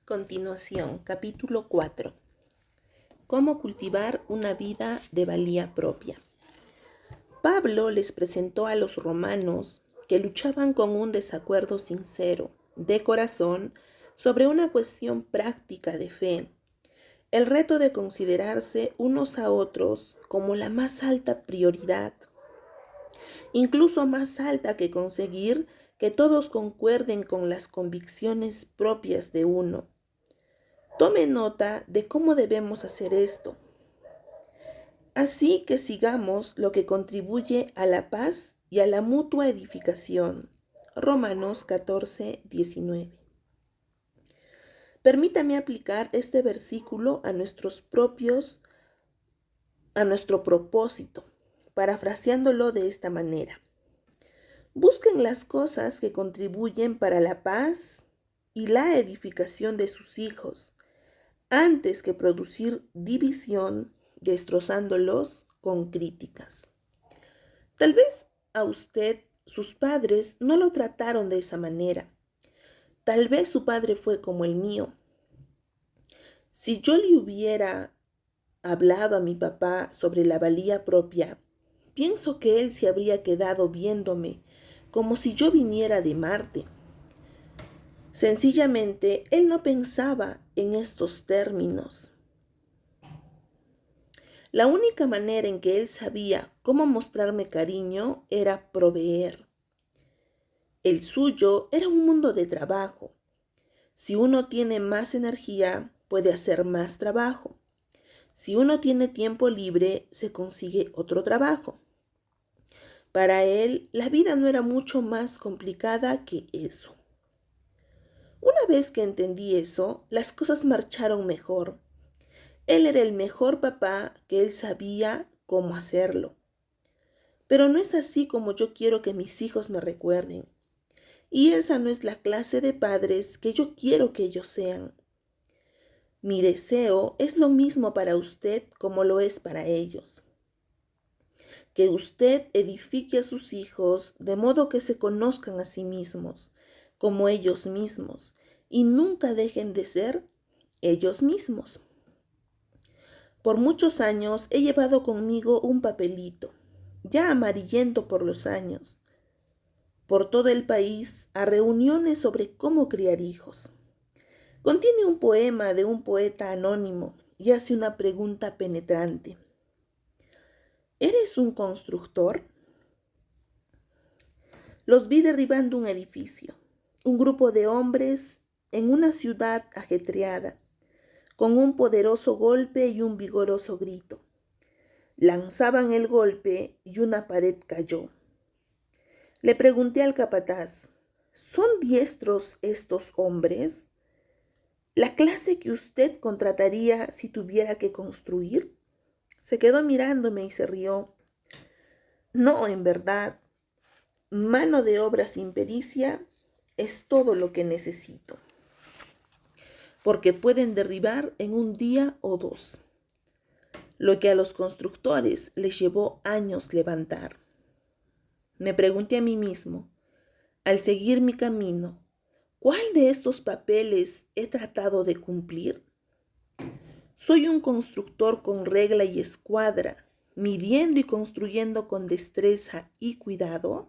Continuación, capítulo 4. Cómo cultivar una vida de valía propia. Pablo les presentó a los romanos que luchaban con un desacuerdo sincero, de corazón, sobre una cuestión práctica de fe, el reto de considerarse unos a otros como la más alta prioridad, incluso más alta que conseguir que todos concuerden con las convicciones propias de uno. Tome nota de cómo debemos hacer esto. Así que sigamos lo que contribuye a la paz y a la mutua edificación. Romanos 14, 19. Permítame aplicar este versículo a nuestro propósito, parafraseándolo de esta manera. Busquen las cosas que contribuyen para la paz y la edificación de sus hijos, antes que producir división, destrozándolos con críticas. Tal vez a usted, sus padres, no lo trataron de esa manera. Tal vez su padre fue como el mío. Si yo le hubiera hablado a mi papá sobre la valía propia, pienso que él se habría quedado viéndome como si yo viniera de Marte. Sencillamente, él no pensaba en estos términos. La única manera en que él sabía cómo mostrarme cariño era proveer. El suyo era un mundo de trabajo. Si uno tiene más energía, puede hacer más trabajo. Si uno tiene tiempo libre, se consigue otro trabajo. Para él, la vida no era mucho más complicada que eso. Una vez que entendí eso, las cosas marcharon mejor. Él era el mejor papá que él sabía cómo hacerlo. Pero no es así como yo quiero que mis hijos me recuerden. Y esa no es la clase de padres que yo quiero que ellos sean. Mi deseo es lo mismo para usted como lo es para ellos. Que usted edifique a sus hijos de modo que se conozcan a sí mismos, como ellos mismos, y nunca dejen de ser ellos mismos. Por muchos años he llevado conmigo un papelito, ya amarillento por los años, por todo el país a reuniones sobre cómo criar hijos. Contiene un poema de un poeta anónimo y hace una pregunta penetrante. ¿Eres un constructor? Los vi derribando un edificio, un grupo de hombres en una ciudad ajetreada, con un poderoso golpe y un vigoroso grito. Lanzaban el golpe y una pared cayó. Le pregunté al capataz, ¿son diestros estos hombres? ¿La clase que usted contrataría si tuviera que construir? Se quedó mirándome y se rió. No, en verdad, mano de obra sin pericia es todo lo que necesito, porque pueden derribar en un día o dos, lo que a los constructores les llevó años levantar. Me pregunté a mí mismo, al seguir mi camino, ¿cuál de estos papeles he tratado de cumplir? ¿Soy un constructor con regla y escuadra, midiendo y construyendo con destreza y cuidado?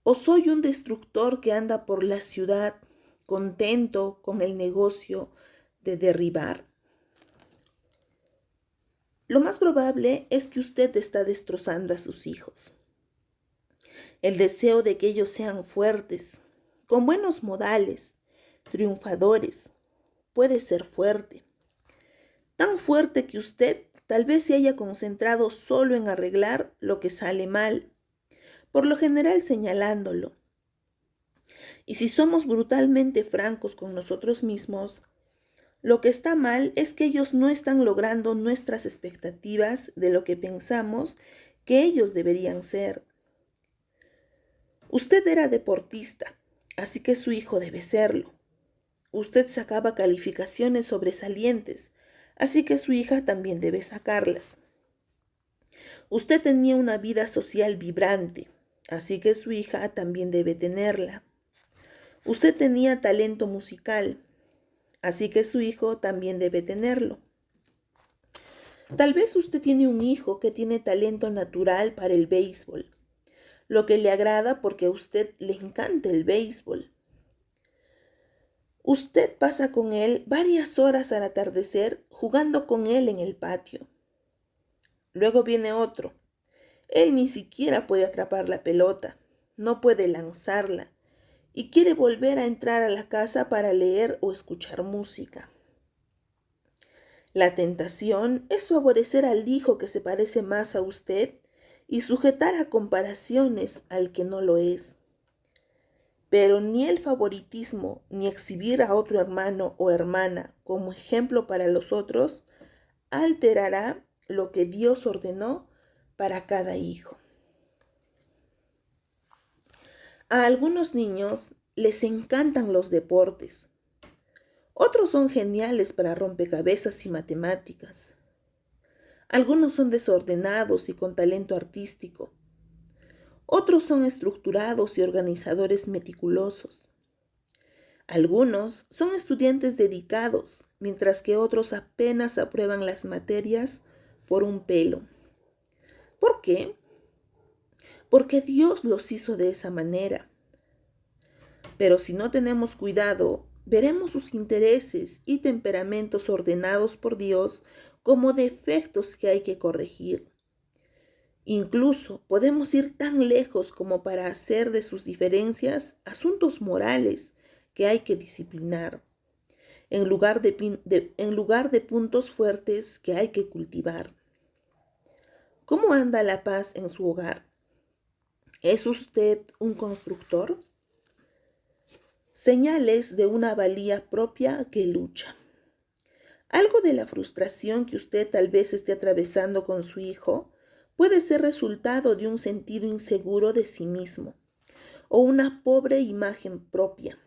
¿O soy un destructor que anda por la ciudad contento con el negocio de derribar? Lo más probable es que usted está destrozando a sus hijos. El deseo de que ellos sean fuertes, con buenos modales, triunfadores, puede ser fuerte. Tan fuerte que usted tal vez se haya concentrado solo en arreglar lo que sale mal, por lo general señalándolo. Y si somos brutalmente francos con nosotros mismos, lo que está mal es que ellos no están logrando nuestras expectativas de lo que pensamos que ellos deberían ser. Usted era deportista, así que su hijo debe serlo. Usted sacaba calificaciones sobresalientes, así que su hija también debe sacarlas. Usted tenía una vida social vibrante, así que su hija también debe tenerla. Usted tenía talento musical, así que su hijo también debe tenerlo. Tal vez usted tiene un hijo que tiene talento natural para el béisbol, lo que le agrada porque a usted le encanta el béisbol. Usted pasa con él varias horas al atardecer jugando con él en el patio. Luego viene otro. Él ni siquiera puede atrapar la pelota, no puede lanzarla y quiere volver a entrar a la casa para leer o escuchar música. La tentación es favorecer al hijo que se parece más a usted y sujetar a comparaciones al que no lo es. Pero ni el favoritismo ni exhibir a otro hermano o hermana como ejemplo para los otros alterará lo que Dios ordenó para cada hijo. A algunos niños les encantan los deportes. Otros son geniales para rompecabezas y matemáticas. Algunos son desordenados y con talento artístico. Otros son estructurados y organizadores meticulosos. Algunos son estudiantes dedicados, mientras que otros apenas aprueban las materias por un pelo. ¿Por qué? Porque Dios los hizo de esa manera. Pero si no tenemos cuidado, veremos sus intereses y temperamentos ordenados por Dios como defectos que hay que corregir. Incluso podemos ir tan lejos como para hacer de sus diferencias asuntos morales que hay que disciplinar, en lugar de puntos fuertes que hay que cultivar. ¿Cómo anda la paz en su hogar? ¿Es usted un constructor? Señales de una valía propia que lucha. Algo de la frustración que usted tal vez esté atravesando con su hijo puede ser resultado de un sentido inseguro de sí mismo o una pobre imagen propia.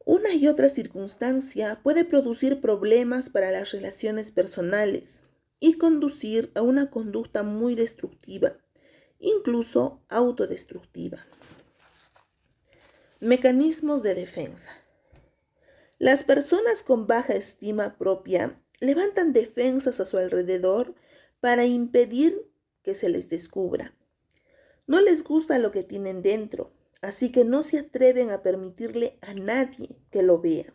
Una y otra circunstancia puede producir problemas para las relaciones personales y conducir a una conducta muy destructiva, incluso autodestructiva. Mecanismos de defensa. Las personas con baja estima propia levantan defensas a su alrededor para impedir que se les descubra. No les gusta lo que tienen dentro, así que no se atreven a permitirle a nadie que lo vea.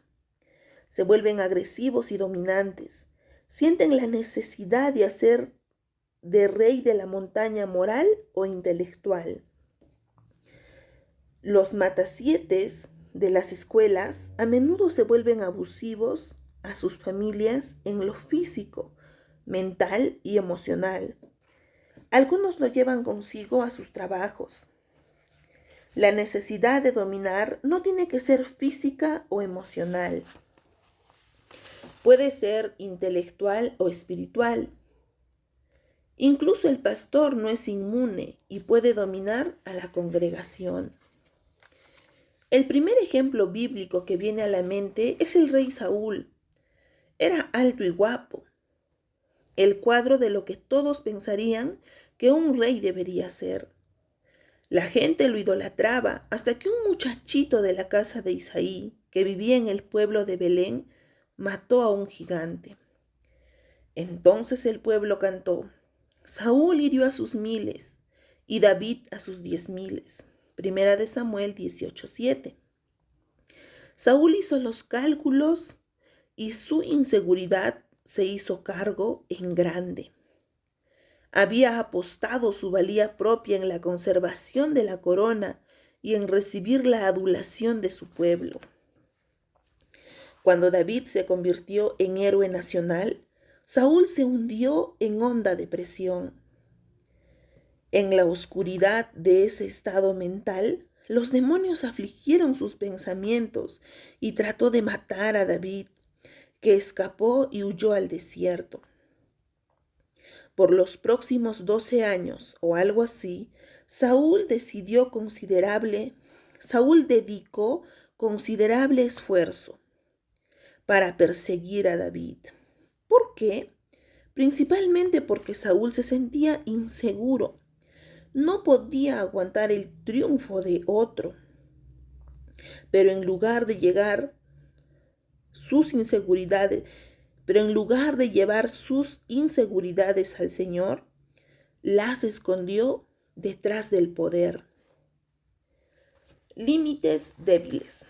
Se vuelven agresivos y dominantes. Sienten la necesidad de hacer de rey de la montaña moral o intelectual. Los matasietes de las escuelas a menudo se vuelven abusivos a sus familias en lo físico, mental y emocional. Algunos lo llevan consigo a sus trabajos. La necesidad de dominar no tiene que ser física o emocional. Puede ser intelectual o espiritual. Incluso el pastor no es inmune y puede dominar a la congregación. El primer ejemplo bíblico que viene a la mente es el rey Saúl. Era alto y guapo, el cuadro de lo que todos pensarían que un rey debería ser. La gente lo idolatraba hasta que un muchachito de la casa de Isaí, que vivía en el pueblo de Belén, mató a un gigante. Entonces el pueblo cantó: Saúl hirió a sus miles y David a sus 10,000. Primera de Samuel 18:7. Saúl hizo los cálculos y su inseguridad se hizo cargo en grande. Había apostado su valía propia en la conservación de la corona y en recibir la adulación de su pueblo. Cuando David se convirtió en héroe nacional, Saúl se hundió en honda depresión. En la oscuridad de ese estado mental, los demonios afligieron sus pensamientos y trató de matar a David, que escapó y huyó al desierto. Por los próximos 12 años o algo así, Saúl dedicó considerable esfuerzo para perseguir a David. ¿Por qué? Principalmente porque Saúl se sentía inseguro. No podía aguantar el triunfo de otro. Pero en lugar de llegar sus inseguridades, pero en lugar de llevar sus inseguridades al Señor, las escondió detrás del poder. Límites débiles.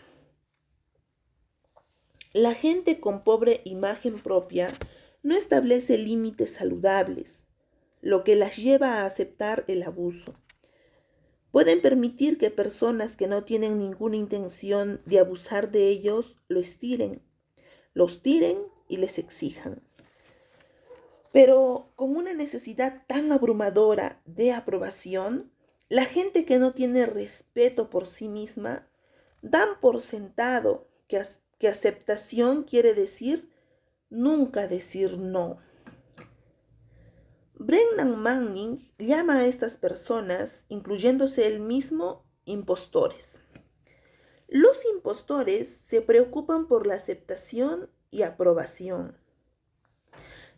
La gente con pobre imagen propia no establece límites saludables, lo que las lleva a aceptar el abuso. Pueden permitir que personas que no tienen ninguna intención de abusar de ellos los tiren y les exijan. Pero con una necesidad tan abrumadora de aprobación, la gente que no tiene respeto por sí misma dan por sentado que aceptación quiere decir nunca decir no. Brennan Manning llama a estas personas, incluyéndose él mismo, impostores. Los impostores se preocupan por la aceptación y aprobación.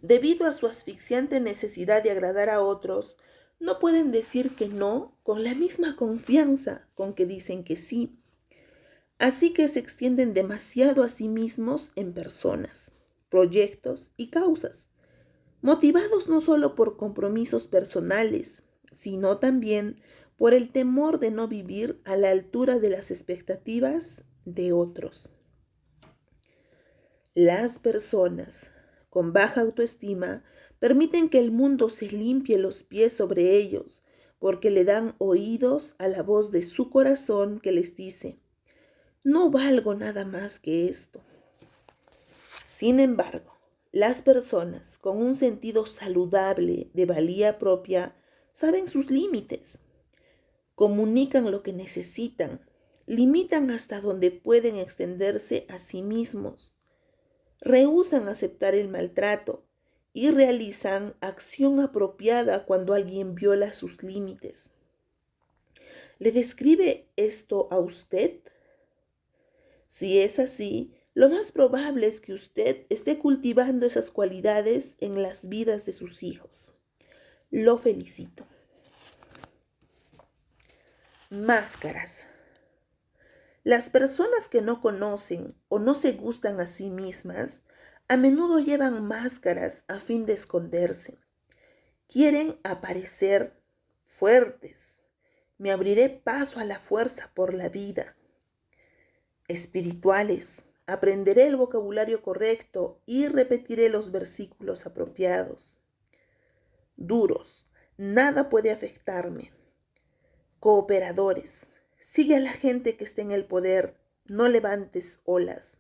Debido a su asfixiante necesidad de agradar a otros, no pueden decir que no con la misma confianza con que dicen que sí. Así que se extienden demasiado a sí mismos en personas, proyectos y causas, motivados no solo por compromisos personales, sino también por el temor de no vivir a la altura de las expectativas de otros. Las personas con baja autoestima permiten que el mundo se limpie los pies sobre ellos, porque le dan oídos a la voz de su corazón que les dice: no valgo nada más que esto. Sin embargo, las personas con un sentido saludable de valía propia saben sus límites, comunican lo que necesitan, limitan hasta donde pueden extenderse a sí mismos, rehúsan aceptar el maltrato y realizan acción apropiada cuando alguien viola sus límites. ¿Le describe esto a usted? Si es así, lo más probable es que usted esté cultivando esas cualidades en las vidas de sus hijos. Lo felicito. Máscaras. Las personas que no conocen o no se gustan a sí mismas a menudo llevan máscaras a fin de esconderse. Quieren aparecer fuertes. Me abriré paso a la fuerza por la vida. Espirituales. Aprenderé el vocabulario correcto y repetiré los versículos apropiados. Duros. Nada puede afectarme. Cooperadores. Sigue a la gente que esté en el poder. No levantes olas.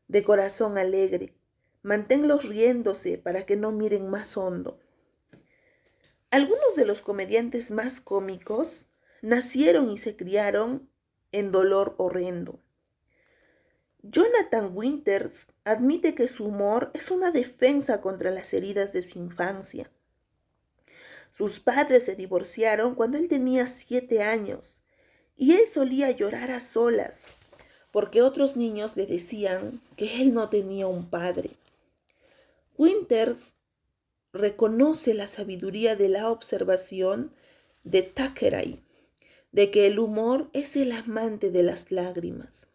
De corazón alegre. Manténlos riéndose para que no miren más hondo. Algunos de los comediantes más cómicos nacieron y se criaron en dolor horrendo. Jonathan Winters admite que su humor es una defensa contra las heridas de su infancia. Sus padres se divorciaron cuando él tenía 7 años y él solía llorar a solas porque otros niños le decían que él no tenía un padre. Winters reconoce la sabiduría de la observación de Thackeray, de que el humor es el amante de las lágrimas.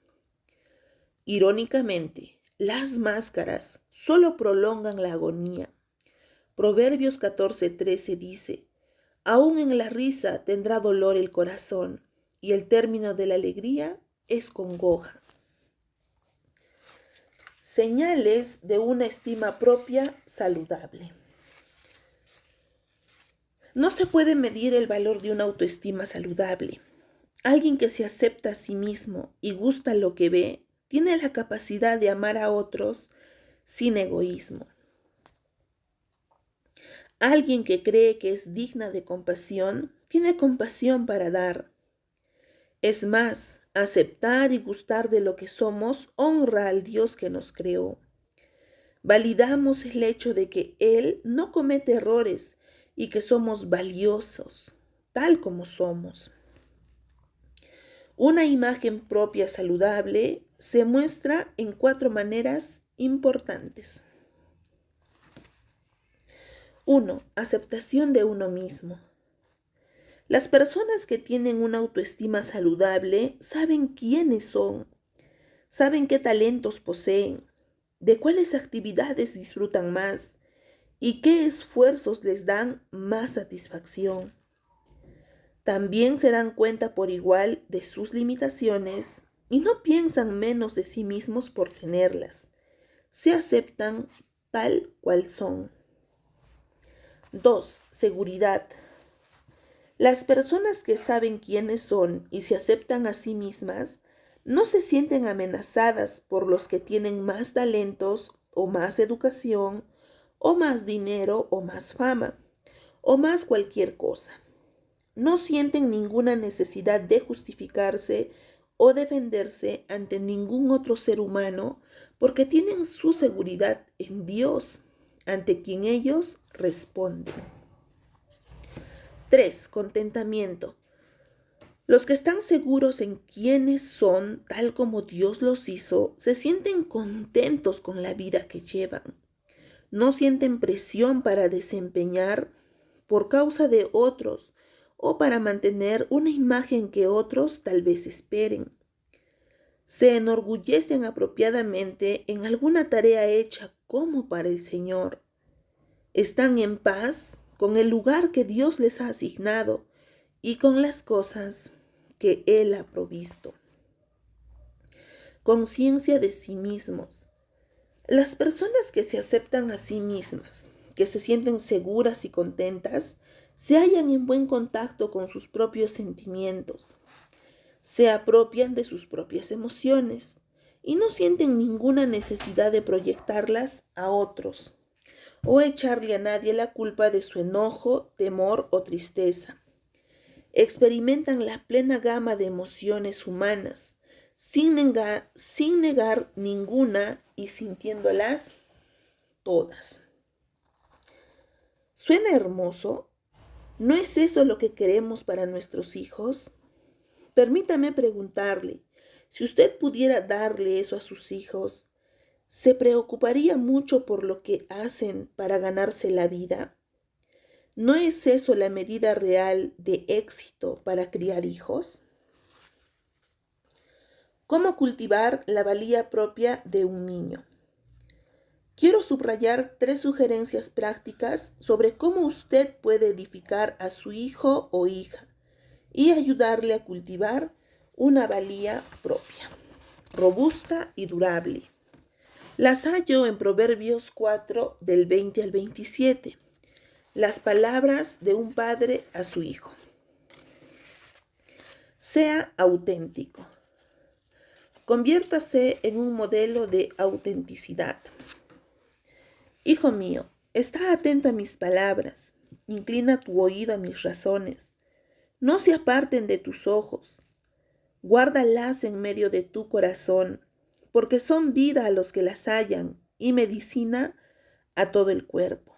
Irónicamente, las máscaras solo prolongan la agonía. Proverbios 14:13 dice: aún en la risa tendrá dolor el corazón, y el término de la alegría es congoja. Señales de una estima propia saludable. No se puede medir el valor de una autoestima saludable. Alguien que se acepta a sí mismo y gusta lo que ve, tiene la capacidad de amar a otros sin egoísmo. Alguien que cree que es digna de compasión, tiene compasión para dar. Es más, aceptar y gustar de lo que somos honra al Dios que nos creó. Validamos el hecho de que Él no comete errores y que somos valiosos, tal como somos. Una imagen propia saludable se muestra en 4 maneras importantes. 1. Aceptación de uno mismo. Las personas que tienen una autoestima saludable saben quiénes son, Saben qué talentos poseen, de cuáles actividades disfrutan más y qué esfuerzos les dan más satisfacción. También se dan cuenta por igual de sus limitaciones y no piensan menos de sí mismos por tenerlas. Se aceptan tal cual son. 2. Seguridad. Las personas que saben quiénes son y se aceptan a sí mismas no se sienten amenazadas por los que tienen más talentos o más educación o más dinero o más fama o más cualquier cosa. No sienten ninguna necesidad de justificarse o defenderse ante ningún otro ser humano porque tienen su seguridad en Dios, ante quien ellos responden. 3. Contentamiento. Los que están seguros en quiénes son, tal como Dios los hizo, se sienten contentos con la vida que llevan. No sienten presión para desempeñar por causa de otros o para mantener una imagen que otros tal vez esperen. Se enorgullecen apropiadamente en alguna tarea hecha como para el Señor. Están en paz con el lugar que Dios les ha asignado y con las cosas que Él ha provisto. Conciencia de sí mismos. Las personas que se aceptan a sí mismas, que se sienten seguras y contentas, se hallan en buen contacto con sus propios sentimientos, se apropian de sus propias emociones y no sienten ninguna necesidad de proyectarlas a otros o echarle a nadie la culpa de su enojo, temor o tristeza. Experimentan la plena gama de emociones humanas, sin negar ninguna y sintiéndolas todas. ¿Suena hermoso? ¿No es eso lo que queremos para nuestros hijos? Permítame preguntarle, si usted pudiera darle eso a sus hijos, ¿se preocuparía mucho por lo que hacen para ganarse la vida? ¿No es eso la medida real de éxito para criar hijos? ¿Cómo cultivar la valía propia de un niño? Quiero subrayar 3 sugerencias prácticas sobre cómo usted puede edificar a su hijo o hija y ayudarle a cultivar una valía propia, robusta y durable. Las hallo en Proverbios 4, del 20 al 27. Las palabras de un padre a su hijo. Sea auténtico. Conviértase en un modelo de autenticidad. Hijo mío, está atento a mis palabras, inclina tu oído a mis razones. No se aparten de tus ojos. Guárdalas en medio de tu corazón, porque son vida a los que las hallan y medicina a todo el cuerpo.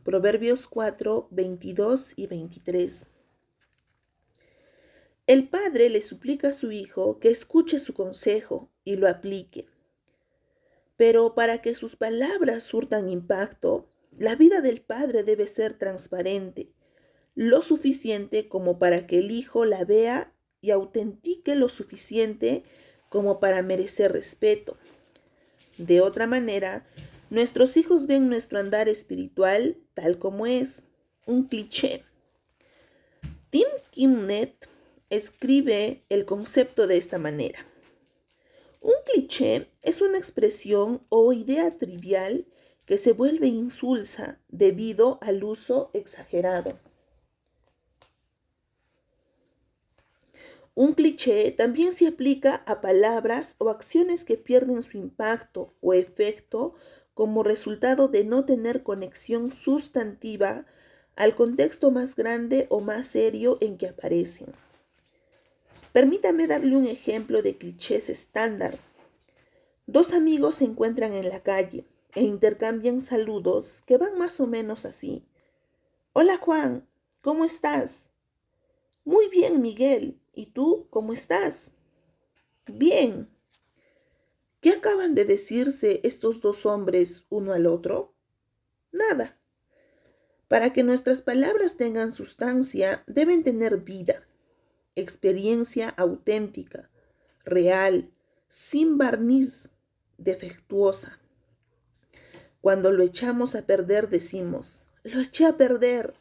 Proverbios 4, 22 y 23. El padre le suplica a su hijo que escuche su consejo y lo aplique. Pero para que sus palabras surtan impacto, la vida del padre debe ser transparente, lo suficiente como para que el hijo la vea y autentique lo suficiente como para merecer respeto. De otra manera, nuestros hijos ven nuestro andar espiritual tal como es, un cliché. Tim Kimnet escribe el concepto de esta manera. Un cliché es una expresión o idea trivial que se vuelve insulsa debido al uso exagerado. Un cliché también se aplica a palabras o acciones que pierden su impacto o efecto como resultado de no tener conexión sustantiva al contexto más grande o más serio en que aparecen. Permítame darle un ejemplo de clichés estándar. 2 amigos se encuentran en la calle e intercambian saludos que van más o menos así. Hola Juan, ¿cómo estás? Muy bien, Miguel. ¿Y tú cómo estás? Bien. ¿Qué acaban de decirse estos 2 hombres uno al otro? Nada. Para que nuestras palabras tengan sustancia, deben tener vida, experiencia auténtica, real, sin barniz, defectuosa. Cuando lo echamos a perder decimos, lo eché a perder.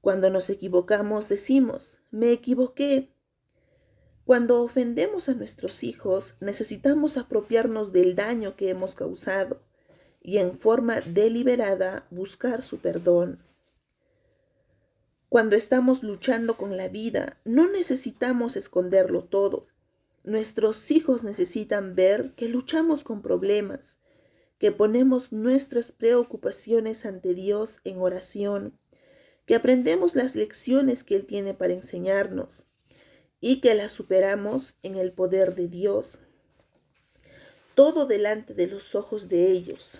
Cuando nos equivocamos decimos, me equivoqué. Cuando ofendemos a nuestros hijos necesitamos apropiarnos del daño que hemos causado y en forma deliberada buscar su perdón. Cuando estamos luchando con la vida, no necesitamos esconderlo todo. Nuestros hijos necesitan ver que luchamos con problemas, que ponemos nuestras preocupaciones ante Dios en oración, que aprendemos las lecciones que Él tiene para enseñarnos y que las superamos en el poder de Dios. Todo delante de los ojos de ellos.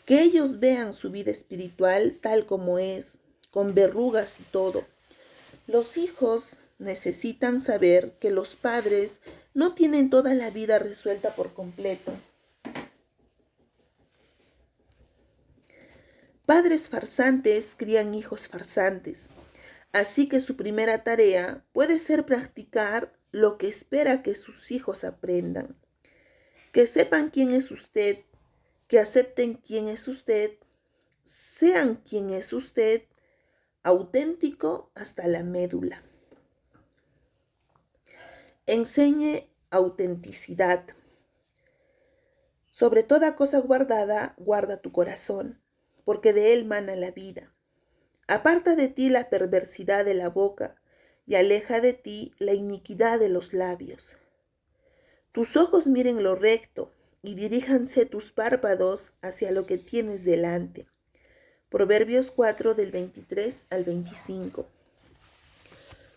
Que ellos vean su vida espiritual tal como es, con verrugas y todo. Los hijos necesitan saber que los padres no tienen toda la vida resuelta por completo. Padres farsantes crían hijos farsantes, así que su primera tarea puede ser practicar lo que espera que sus hijos aprendan. Que sepan quién es usted, que acepten quién es usted, sean quien es usted, auténtico hasta la médula. Enseñe autenticidad. Sobre toda cosa guardada, guarda tu corazón, porque de él mana la vida. Aparta de ti la perversidad de la boca y aleja de ti la iniquidad de los labios. Tus ojos miren lo recto y diríjanse tus párpados hacia lo que tienes delante. Proverbios 4 del 23 al 25.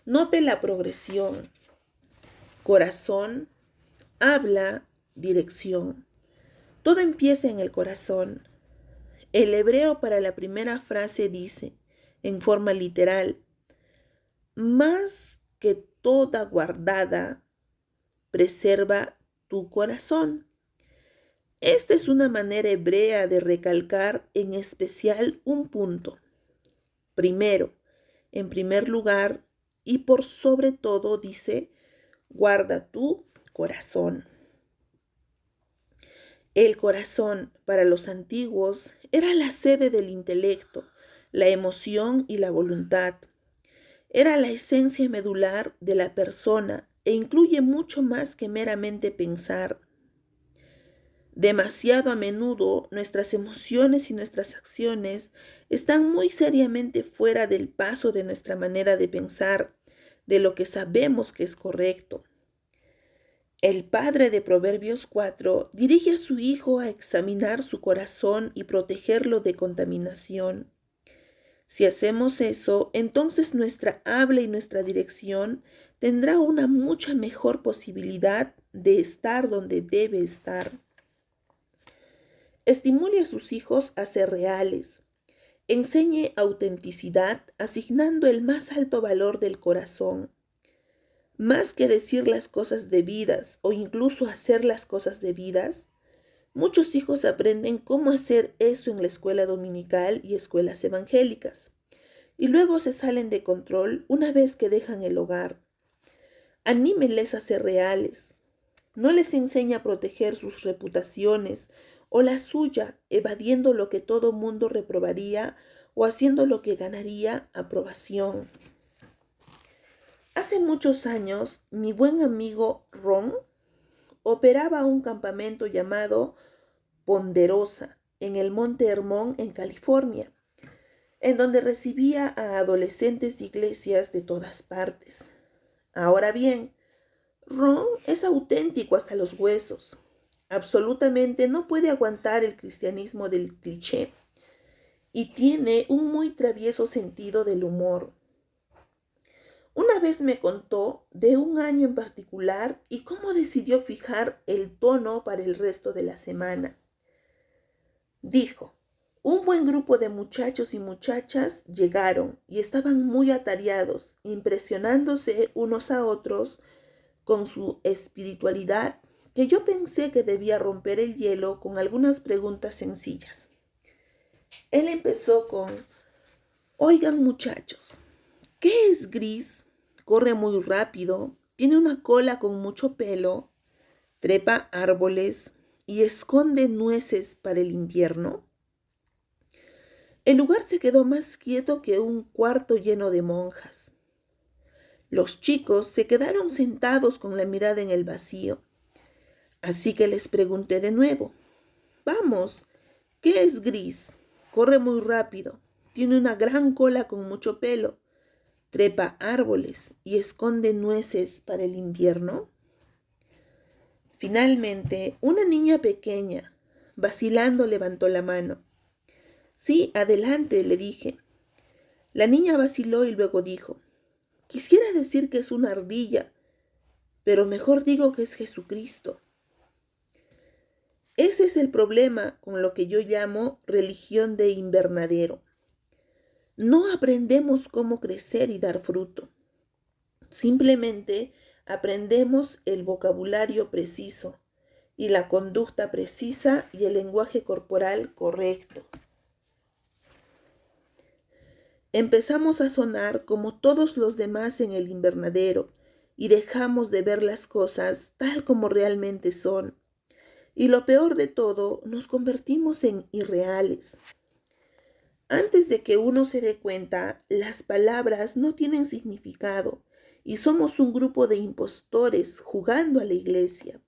Note la progresión. Corazón, habla, dirección. Todo empieza en el corazón. El hebreo para la primera frase dice, en forma literal, más que toda guardada, preserva tu corazón. Esta es una manera hebrea de recalcar en especial un punto. Primero, en primer lugar, y por sobre todo dice, guarda tu corazón. El corazón, para los antiguos, era la sede del intelecto, la emoción y la voluntad. Era la esencia medular de la persona e incluye mucho más que meramente pensar. Demasiado a menudo nuestras emociones y nuestras acciones están muy seriamente fuera del paso de nuestra manera de pensar, de lo que sabemos que es correcto. El padre de Proverbios 4 dirige a su hijo a examinar su corazón y protegerlo de contaminación. Si hacemos eso, entonces nuestra habla y nuestra dirección tendrá una mucha mejor posibilidad de estar donde debe estar. Estimule a sus hijos a ser reales. Enseñe autenticidad asignando el más alto valor del corazón. Más que decir las cosas debidas o incluso hacer las cosas debidas, muchos hijos aprenden cómo hacer eso en la escuela dominical y escuelas evangélicas, y luego se salen de control una vez que dejan el hogar. Anímenles a ser reales. No les enseñe a proteger sus reputaciones o la suya, evadiendo lo que todo mundo reprobaría o haciendo lo que ganaría aprobación. Hace muchos años, mi buen amigo Ron operaba un campamento llamado Ponderosa en el Monte Hermón, en California, en donde recibía a adolescentes de iglesias de todas partes. Ahora bien, Ron es auténtico hasta los huesos. Absolutamente no puede aguantar el cristianismo del cliché y tiene un muy travieso sentido del humor. Una vez me contó de un año en particular y cómo decidió fijar el tono para el resto de la semana. Dijo, un buen grupo de muchachos y muchachas llegaron y estaban muy atareados, impresionándose unos a otros con su espiritualidad, que yo pensé que debía romper el hielo con algunas preguntas sencillas. Él empezó con, oigan muchachos, ¿qué es gris? Corre muy rápido, tiene una cola con mucho pelo, trepa árboles y esconde nueces para el invierno? El lugar se quedó más quieto que un cuarto lleno de monjas. Los chicos se quedaron sentados con la mirada en el vacío. Así que les pregunté de nuevo: vamos, ¿qué es gris? Corre muy rápido, tiene una gran cola con mucho pelo, trepa árboles y esconde nueces para el invierno. Finalmente, una niña pequeña, vacilando, levantó la mano. Sí, adelante, le dije. La niña vaciló y luego dijo: quisiera decir que es una ardilla, pero mejor digo que es Jesucristo. Ese es el problema con lo que yo llamo religión de invernadero. No aprendemos cómo crecer y dar fruto. Simplemente aprendemos el vocabulario preciso y la conducta precisa y el lenguaje corporal correcto. Empezamos a sonar como todos los demás en el invernadero y dejamos de ver las cosas tal como realmente son. Y lo peor de todo, nos convertimos en irreales. Antes de que uno se dé cuenta, las palabras no tienen significado y somos un grupo de impostores jugando a la iglesia.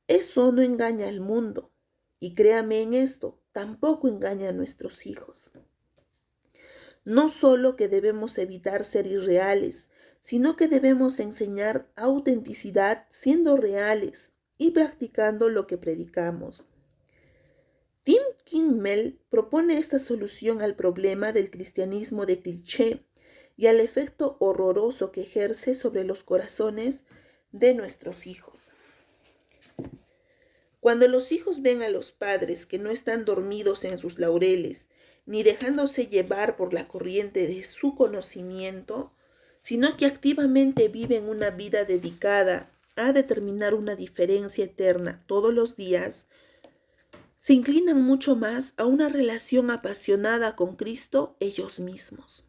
Eso no engaña al mundo, y créame en esto, tampoco engaña a nuestros hijos. No solo que debemos evitar ser irreales, sino que debemos enseñar autenticidad siendo reales y practicando lo que predicamos. Tim Kimmel propone esta solución al problema del cristianismo de cliché y al efecto horroroso que ejerce sobre los corazones de nuestros hijos. Cuando los hijos ven a los padres que no están dormidos en sus laureles, ni dejándose llevar por la corriente de su conocimiento, sino que activamente viven una vida dedicada a determinar una diferencia eterna todos los días, se inclinan mucho más a una relación apasionada con Cristo ellos mismos.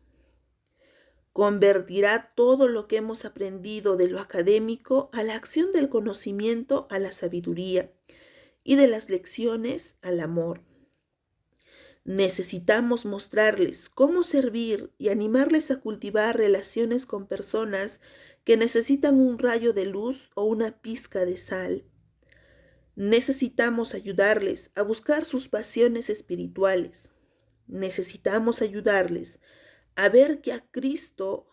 Convertirá todo lo que hemos aprendido de lo académico a la acción del conocimiento, a la sabiduría, y de las lecciones al amor. Necesitamos mostrarles cómo servir y animarles a cultivar relaciones con personas que necesitan un rayo de luz o una pizca de sal. Necesitamos ayudarles a buscar sus pasiones espirituales. Necesitamos ayudarles a ver que a Cristo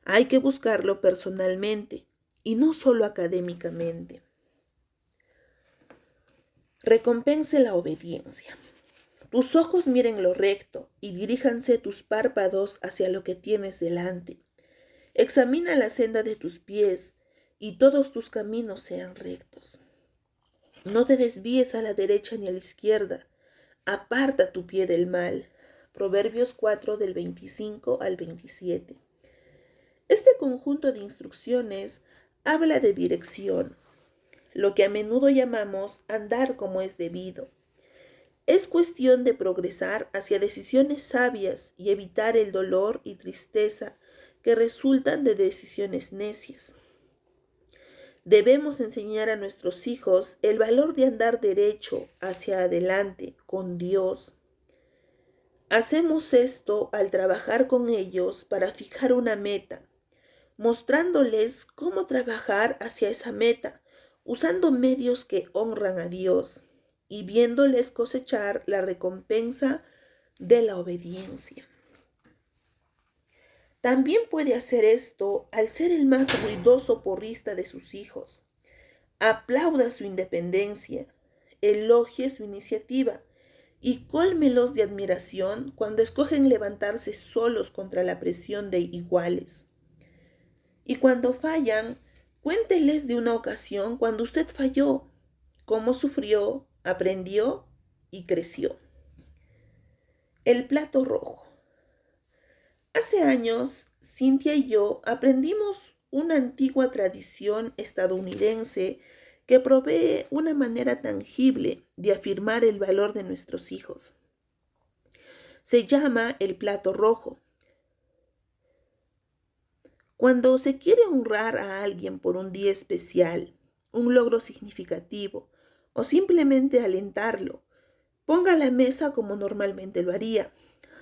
hay que buscarlo personalmente y no solo académicamente. Recompense la obediencia. Tus ojos miren lo recto y diríjanse tus párpados hacia lo que tienes delante. Examina la senda de tus pies y todos tus caminos sean rectos. No te desvíes a la derecha ni a la izquierda. Aparta tu pie del mal. Proverbios 4 del 25 al 27. Este conjunto de instrucciones habla de dirección, lo que a menudo llamamos andar como es debido. Es cuestión de progresar hacia decisiones sabias y evitar el dolor y tristeza que resultan de decisiones necias. Debemos enseñar a nuestros hijos el valor de andar derecho hacia adelante con Dios. Hacemos esto al trabajar con ellos para fijar una meta, mostrándoles cómo trabajar hacia esa meta, usando medios que honran a Dios y viéndoles cosechar la recompensa de la obediencia. También puede hacer esto al ser el más ruidoso porrista de sus hijos. Aplauda su independencia, elogie su iniciativa y cólmelos de admiración cuando escogen levantarse solos contra la presión de iguales. Y cuando fallan, cuénteles de una ocasión cuando usted falló, cómo sufrió, aprendió y creció. El plato rojo. Hace años, Cynthia y yo aprendimos una antigua tradición estadounidense que provee una manera tangible de afirmar el valor de nuestros hijos. Se llama el plato rojo. Cuando se quiere honrar a alguien por un día especial, un logro significativo o simplemente alentarlo, ponga la mesa como normalmente lo haría,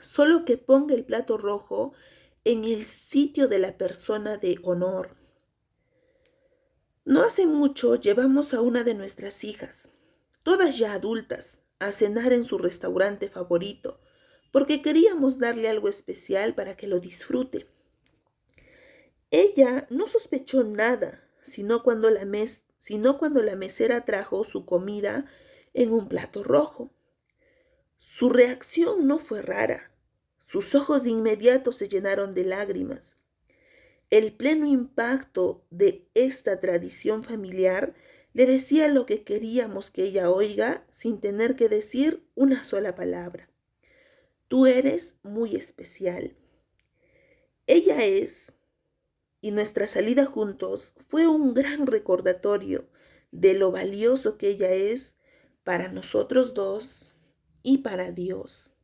solo que ponga el plato rojo en el sitio de la persona de honor. No hace mucho llevamos a una de nuestras hijas, todas ya adultas, a cenar en su restaurante favorito, porque queríamos darle algo especial para que lo disfrute. Ella no sospechó nada, sino cuando la mesera trajo su comida en un plato rojo. Su reacción no fue rara. Sus ojos de inmediato se llenaron de lágrimas. El pleno impacto de esta tradición familiar le decía lo que queríamos que ella oiga sin tener que decir una sola palabra. Tú eres muy especial. Ella es, y nuestra salida juntos fue un gran recordatorio de lo valioso que ella es para nosotros dos y para Dios.